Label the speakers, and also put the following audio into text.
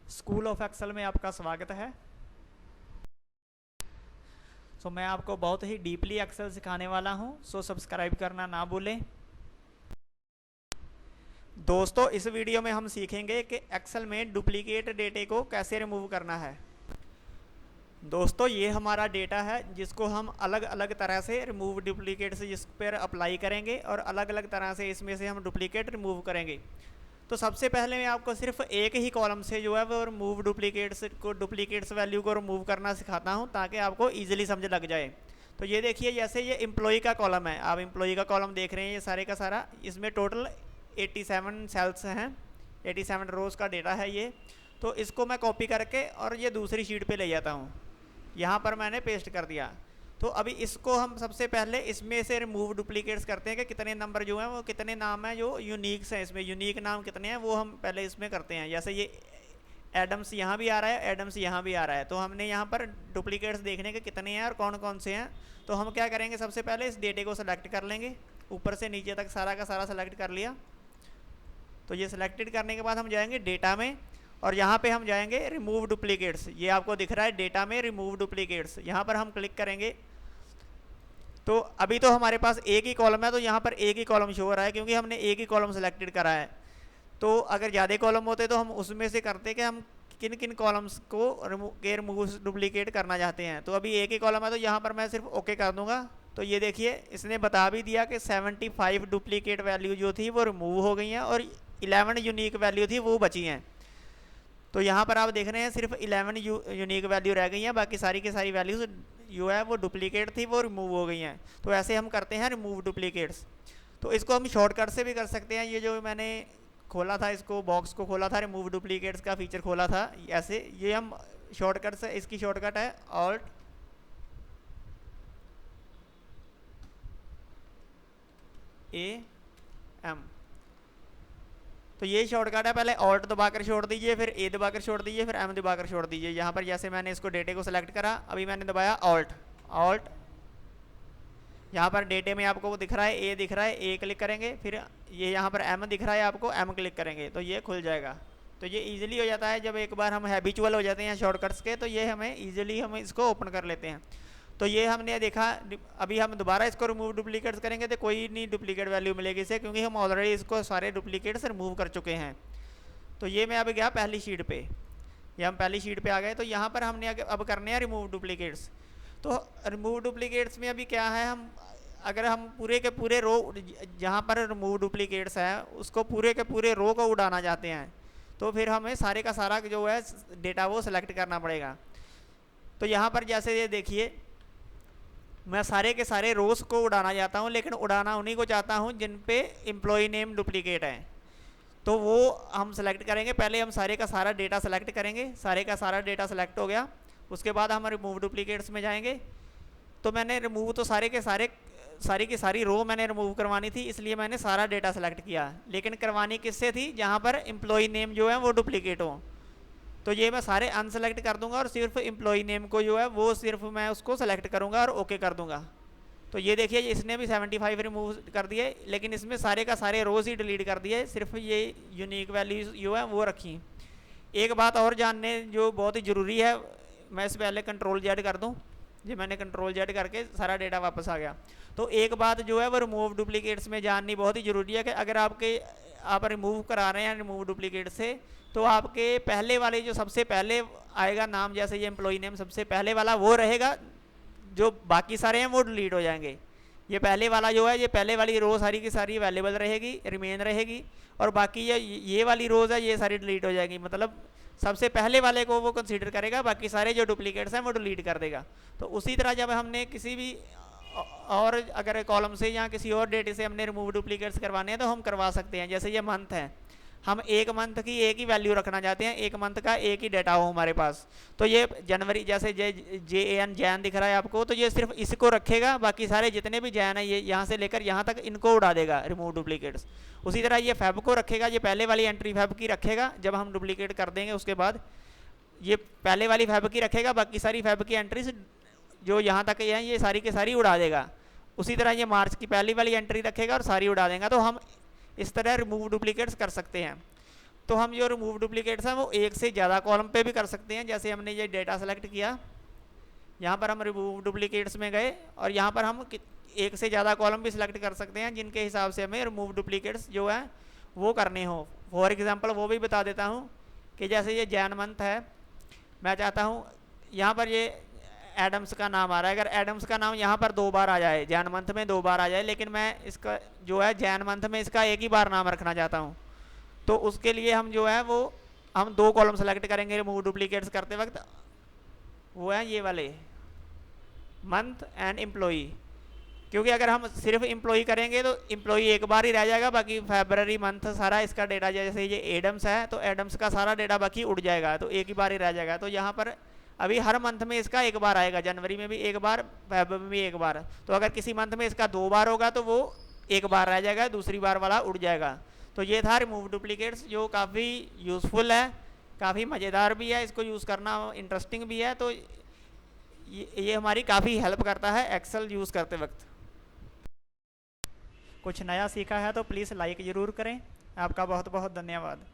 Speaker 1: School of Excel में आपका स्वागत है। मैं आपको बहुत ही डीपली एक्सेल सिखाने वाला हूं, सब्सक्राइब करना ना भूलें। दोस्तों, इस वीडियो में हम सीखेंगे कि एक्सेल में डुप्लीकेट डेटे को कैसे रिमूव करना है। दोस्तों, ये हमारा डेटा है जिसको हम अलग अलग तरह से रिमूव डुप्लीकेट से इस पर अप्लाई करेंगे और अलग अलग तरह से इसमें से हम डुप्लीकेट रिमूव करेंगे। तो सबसे पहले मैं आपको सिर्फ एक ही कॉलम से जो है वो रिमूव डुप्लीकेट्स वैल्यू को रिमूव करना सिखाता हूं ताकि आपको इजीली समझ लग जाए। तो ये देखिए, जैसे ये एम्प्लॉई का कॉलम है, आप एम्प्लॉई का कॉलम देख रहे हैं, ये सारे का सारा, इसमें टोटल 87 सेल्स हैं, 87 रोज का डेटा है ये। तो इसको मैं कॉपी करके और ये दूसरी शीट पे ले जाता हूँ, यहाँ पर मैंने पेस्ट कर दिया। तो अभी इसको हम सबसे पहले इसमें से रिमूव डुप्लीकेट्स करते हैं कि कितने नंबर जो हैं वो कितने नाम हैं जो यूनिक्स हैं, इसमें यूनिक नाम कितने हैं वो हम पहले इसमें करते हैं। जैसे ये एडम्स यहाँ भी आ रहा है, एडम्स यहाँ भी आ रहा है, तो हमने यहाँ पर डुप्लीकेट्स देखने के कितने हैं और कौन कौन से हैं। तो हम क्या करेंगे, सबसे पहले इस डेटे को सेलेक्ट कर लेंगे, ऊपर से नीचे तक सारा का सारा सेलेक्ट कर लिया। तो ये सिलेक्टेड करने के बाद हम जाएंगे डेटा में और यहाँ पे हम जाएंगे रिमूव डुप्लीकेट्स। ये आपको दिख रहा है डेटा में रिमूव डुप्लीकेट्स, यहाँ पर हम क्लिक करेंगे। तो अभी तो हमारे पास एक ही कॉलम है, तो यहाँ पर एक ही कॉलम शो हो रहा है क्योंकि हमने एक ही कॉलम सेलेक्टेड करा है। तो अगर ज़्यादा कॉलम होते तो हम उसमें से करते कि हम किन किन कॉलम्स को रिमूव डुप्लीकेट करना चाहते हैं। तो अभी एक ही कॉलम है, तो यहाँ पर मैं सिर्फ ओके कर दूंगा। तो ये देखिए, इसने बता भी दिया कि 75 डुप्लीकेट वैल्यू जो थी वो रिमूव हो गई हैं और 11 यूनिक वैल्यू थी वो बची हैं। तो यहाँ पर आप देख रहे हैं सिर्फ 11 यूनिक वैल्यू रह गई हैं, बाकी सारी की सारी वैल्यूज जो है वो डुप्लीकेट थी वो रिमूव हो गई हैं। तो ऐसे हम करते हैं रिमूव डुप्लीकेट्स। तो इसको हम शॉर्टकट से भी कर सकते हैं। ये जो मैंने खोला था, इसको बॉक्स को खोला था, रिमूव डुप्लीकेट्स का फीचर खोला था, ऐसे ये हम शॉर्टकट से, इसकी शॉर्टकट है ऑल्ट ए एम। तो ये शॉर्टकट है, पहले ऑल्ट दबाकर छोड़ दीजिए, फिर ए दबाकर छोड़ दीजिए, फिर एम दबाकर छोड़ दीजिए। यहाँ पर जैसे मैंने इसको डेटे को सिलेक्ट करा, अभी मैंने दबाया ऑल्ट ऑल्ट, यहाँ पर डेटे में आपको वो दिख रहा है, ए दिख रहा है, ए क्लिक करेंगे, फिर ये यहाँ पर एम दिख रहा है आपको, एम क्लिक करेंगे तो ये खुल जाएगा। तो ये ईजिली हो जाता है, जब एक बार हम हैबिचुअल हो जाते हैं शॉर्टकट्स के, तो ये हमें ईजिली हम इसको ओपन कर लेते हैं। तो ये हमने देखा। अभी हम दोबारा इसको रिमूव डुप्लीकेट्स करेंगे तो कोई नहीं डुप्लीकेट वैल्यू मिलेगी इसे, क्योंकि हम ऑलरेडी इसको सारे डुप्लीकेट्स रिमूव कर चुके हैं। तो ये मैं अभी गया पहली शीट पे, ये हम पहली शीट पे आ गए। तो यहाँ पर हमने अब करने हैं रिमूव डुप्लीकेट्स। तो रिमूव डुप्लीकेट्स में अभी क्या है, हम अगर हम पूरे के पूरे रो जहाँ पर रिमूव डुप्लीकेट्स है उसको पूरे के पूरे रो को उड़ाना चाहते हैं, तो फिर हमें सारे का सारा जो है डेटा वो सिलेक्ट करना पड़ेगा। तो यहाँ पर जैसे ये देखिए, मैं सारे के सारे रोज को उड़ाना चाहता हूँ, लेकिन उड़ाना उन्हीं को चाहता हूँ जिन पे एम्प्लॉय नेम डुप्लीकेट है। तो वो हम सेलेक्ट करेंगे, पहले हम सारे का सारा डेटा सेलेक्ट करेंगे। सारे का सारा डेटा सेलेक्ट हो गया, उसके बाद हम रिमूव डुप्लीकेट्स में जाएंगे। तो मैंने रिमूव तो सारे के सारे, सारी की सारी रो मैंने रिमूव करवानी थी, इसलिए मैंने सारा डेटा सेलेक्ट किया, लेकिन करवानी किससे थी, जहाँ पर एम्प्लॉय नेम जो है वो डुप्लीकेट हो। तो ये मैं सारे अनसेलेक्ट कर दूंगा और सिर्फ एम्प्लॉय नेम को जो है वो सिर्फ मैं उसको सेलेक्ट करूंगा और ओके कर दूंगा। तो ये देखिए, इसने भी 75 रिमूव कर दिए, लेकिन इसमें सारे का सारे रोज ही डिलीट कर दिए, सिर्फ ये यूनिक वैल्यूज जो है वो रखी। एक बात और जानने जो बहुत ही ज़रूरी है, मैं इस पहले कंट्रोल जेड कर दूँ, ये मैंने कंट्रोल जेड करके सारा डेटा वापस आ गया। तो एक बात जो है वो रिमूव डुप्लीकेट्स में जाननी बहुत ही ज़रूरी है कि अगर आप रिमूव करा रहे हैं रिमूव डुप्लीकेट से, तो आपके पहले वाले जो सबसे पहले आएगा नाम, जैसे ये एम्प्लॉय नेम सबसे पहले वाला वो रहेगा, जो बाकी सारे हैं वो डिलीट हो जाएंगे। ये पहले वाला जो है, ये पहले वाली रो सारी की सारी अवेलेबल रहेगी, रिमेन रहेगी, और बाकी ये वाली रोज है ये सारी डिलीट हो जाएगी। मतलब सबसे पहले वाले को वो कंसीडर करेगा, बाकी सारे जो डुप्लीकेट्स हैं वो डिलीट कर देगा। तो उसी तरह जब हमने किसी भी और अगर कॉलम से या किसी और डेटे से हमने रिमूव डुप्लीकेट्स करवाने हैं तो हम करवा सकते हैं। जैसे ये मंथ है, हम एक मंथ की एक ही वैल्यू रखना चाहते हैं, एक मंथ का एक ही डेटा हो हमारे पास। तो ये जनवरी, जैसे JAN जैन दिख रहा है आपको, तो ये सिर्फ इसको रखेगा, बाकी सारे जितने भी जैन है ये यहाँ से लेकर यहाँ तक इनको उड़ा देगा रिमूव डुप्लीकेट्स। उसी तरह ये फेब को रखेगा, ये पहले वाली एंट्री फेब की रखेगा, जब हम डुप्लीकेट कर देंगे उसके बाद ये पहले वाली फेब की रखेगा, बाकी सारी फेब की एंट्रीज जो यहाँ तक है ये सारी की सारी उड़ा देगा। उसी तरह ये मार्च की पहली वाली एंट्री रखेगा और सारी उड़ा देगा। तो हम इस तरह रिमूव डुप्लीकेट्स कर सकते हैं। तो हम जो रिमूव डुप्लीकेट्स हैं वो एक से ज़्यादा कॉलम पे भी कर सकते हैं। जैसे हमने ये डेटा सेलेक्ट किया, यहाँ पर हम रिमूव डुप्लीकेट्स में गए और यहाँ पर हम एक से ज़्यादा कॉलम भी सिलेक्ट कर सकते हैं जिनके हिसाब से हमें रिमूव डुप्लीकेट्स जो है वो करने हो। फॉर एग्जांपल वो भी बता देता हूँ कि जैसे ये जैन मंथ है, मैं चाहता हूँ यहाँ पर ये एडम्स का नाम आ रहा है, अगर एडम्स का नाम यहाँ पर 2 बार आ जाए, जैन मंथ में 2 बार आ जाए, लेकिन मैं इसका जो है जैन मंथ में इसका एक ही बार नाम रखना चाहता हूँ, तो उसके लिए हम जो है वो हम 2 कॉलम सेलेक्ट करेंगे रिमूव डुप्लीकेट्स करते वक्त। वो है ये वाले मंथ एंड एम्प्लॉई, क्योंकि अगर हम सिर्फ एम्प्लॉई करेंगे तो एम्प्लॉई एक बार ही रह जाएगा, बाकी फरवरी मंथ सारा इसका डेटा, जैसे ये एडम्स है तो एडम्स का सारा डेटा बाकी उड़ जाएगा, तो एक ही बार ही रह जाएगा। तो यहाँ पर अभी हर मंथ में इसका एक बार आएगा, जनवरी में भी एक बार, फरवरी में भी एक बार। तो अगर किसी मंथ में इसका 2 बार होगा तो वो एक बार रह जाएगा, दूसरी बार वाला उड़ जाएगा। तो ये था रिमूव डुप्लीकेट्स, जो काफ़ी यूज़फुल है, काफ़ी मज़ेदार भी है, इसको यूज़ करना इंटरेस्टिंग भी है। तो ये हमारी काफ़ी हेल्प करता है एक्सेल यूज़ करते वक्त। कुछ नया सीखा है तो प्लीज़ लाइक ज़रूर करें। आपका बहुत बहुत धन्यवाद।